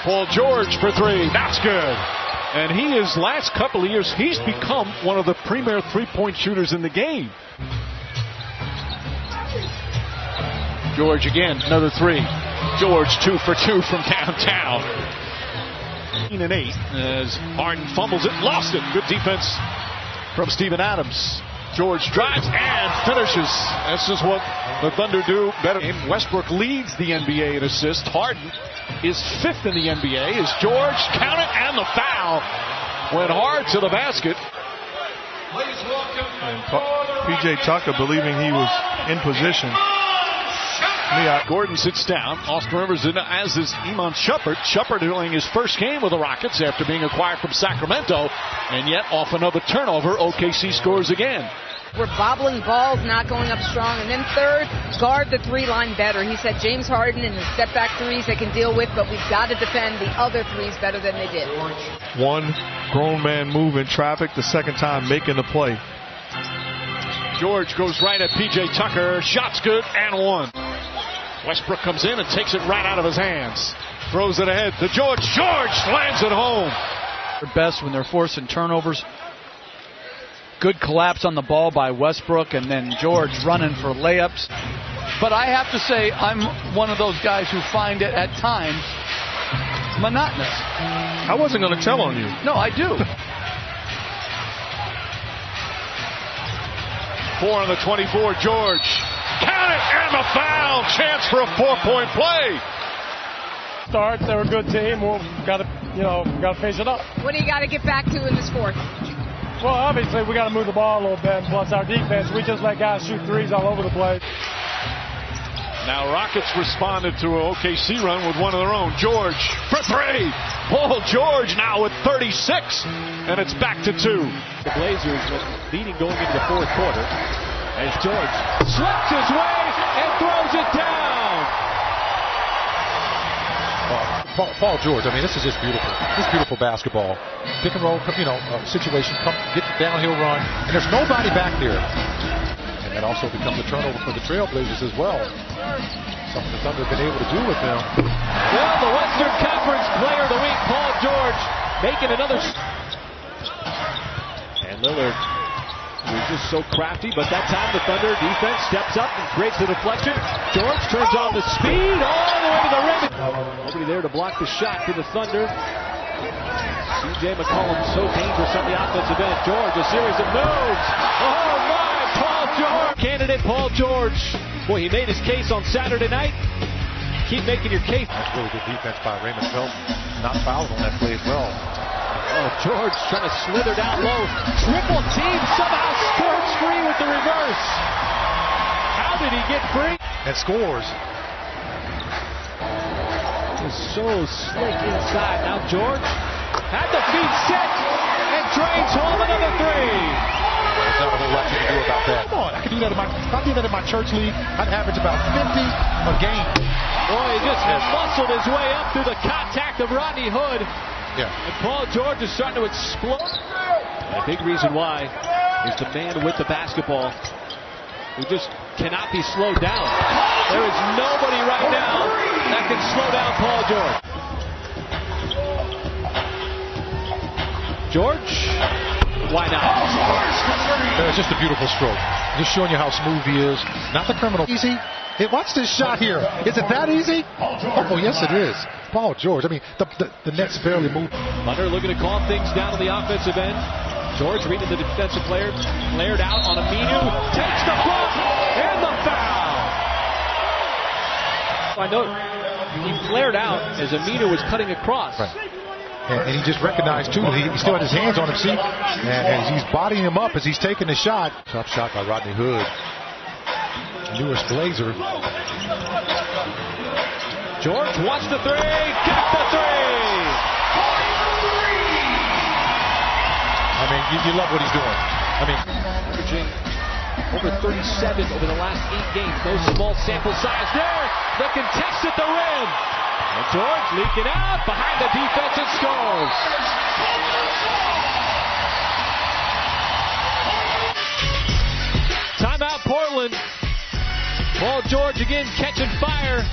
Paul George for three. That's good. And he is, last couple of years, he's become one of the premier three-point shooters in the game. George again, another three. George 2 for 2 from downtown. 8 as Harden fumbles it, lost it. Good defense from Steven Adams. George drives and finishes. This is what the Thunder do better. Westbrook leads the NBA in assists. Harden is 5th in the NBA. Is George, count it, and the foul. Went hard to the basket. And P.J. Tucker believing he was in position. Gordon sits down. Austin Rivers in, as is Iman Shumpert. Shumpert doing his first game with the Rockets after being acquired from Sacramento. And yet off another turnover, OKC scores again. We're bobbling balls, not going up strong. And then third, guard the three-line better. He said James Harden and the step-back threes they can deal with, but we've got to defend the other threes better than they did. One grown man move in traffic, the second time making the play. George goes right at P.J. Tucker. Shot's good and one. Westbrook comes in and takes it right out of his hands. Throws it ahead to George. George slams it home. Their best when they're forcing turnovers. Good collapse on the ball by Westbrook, and then George running for layups. But I have to say, I'm one of those guys who find it at times monotonous. I wasn't going to tell on you. No, I do. 4 on the 24, George. Count it, and the foul. Chance for a 4-point play. Start, they're a good team. Well, got to face it up. What do you got to get back to in this fourth? Well, obviously, we got to move the ball a little bit. Plus, our defense, we just let guys shoot threes all over the place. Now, Rockets responded to an OKC run with one of their own. George for three. Paul George now with 36, and it's back to 2. The Blazers leading going into the fourth quarter as George slips his way and throws it down. Paul George, I mean, this is just beautiful. This is beautiful basketball. Pick and roll, situation, get the downhill run, and there's nobody back there. And that also becomes a turnover for the Trailblazers as well. Something the Thunder have been able to do with them. Well, the Western Conference Player of the Week, Paul George, making another. And Lillard was just so crafty, but that time the Thunder defense steps up and creates the deflection. George turns on the speed all the way to the rim. Nobody there to block the shot for the Thunder. C.J. McCollum so dangerous on the offensive end. George, a series of moves. Oh my, Paul George. Candidate Paul George. Boy, he made his case on Saturday night. Keep making your case. That's really good defense by Raymond Felton. Not fouled on that play as well. Oh, George trying to slither down low. Triple team somehow scores free with the reverse. How did he get free? And scores. Is so slick inside. Now George had the feet set and drains home another three. There's not a whole lot you can do about that. Come on, I could do that if I did that in my church league, I'd average about 50 a game. Boy, he just muscled his way up through the contact of Rodney Hood. Yeah. And Paul George is starting to explode. And a big reason why is the man with the basketball who just cannot be slowed down. There is nobody right now that can slow down Paul George. George, why not? It's just a beautiful stroke. Just showing you how smooth he is. Not the criminal. Easy. Hey, watch this shot here. Is it that easy? Oh, yes, it is. Paul George. I mean, the Nets barely moved. Thunder looking to calm things down on the offensive end. George reading the defensive player. Flared out on Aminu. Takes the block and the foul. I know he flared out as Aminu was cutting across. Right. And he just recognized, too, that he still had his hands on him, see? And he's bodying him up as he's taking the shot. Tough shot by Rodney Hood. Newest Blazer. George wants the three. Got the three. I mean, you love what he's doing. I mean, averaging over 37 over the last 8 games. No small sample size there. The contest at the rim. And George leaking out behind the defense and scores. Timeout Portland. Paul George again catching fire.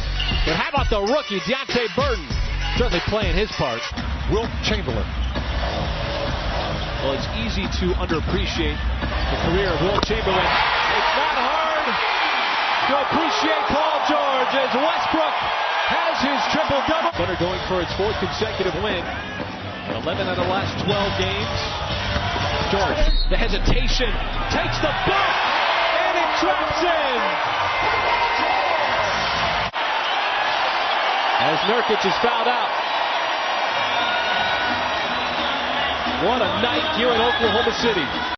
But how about the rookie, Deonte Burton? certainly playing his part. Wilt Chamberlain. Well, it's easy to underappreciate the career of Wilt Chamberlain. It's not hard to appreciate Paul George as Westbrook has his triple-double. Thunder going for its 4th consecutive win. 11 out of the last 12 games. George, the hesitation, takes the bump, and it drops in. As Nurkic is fouled out. What a night here in Oklahoma City.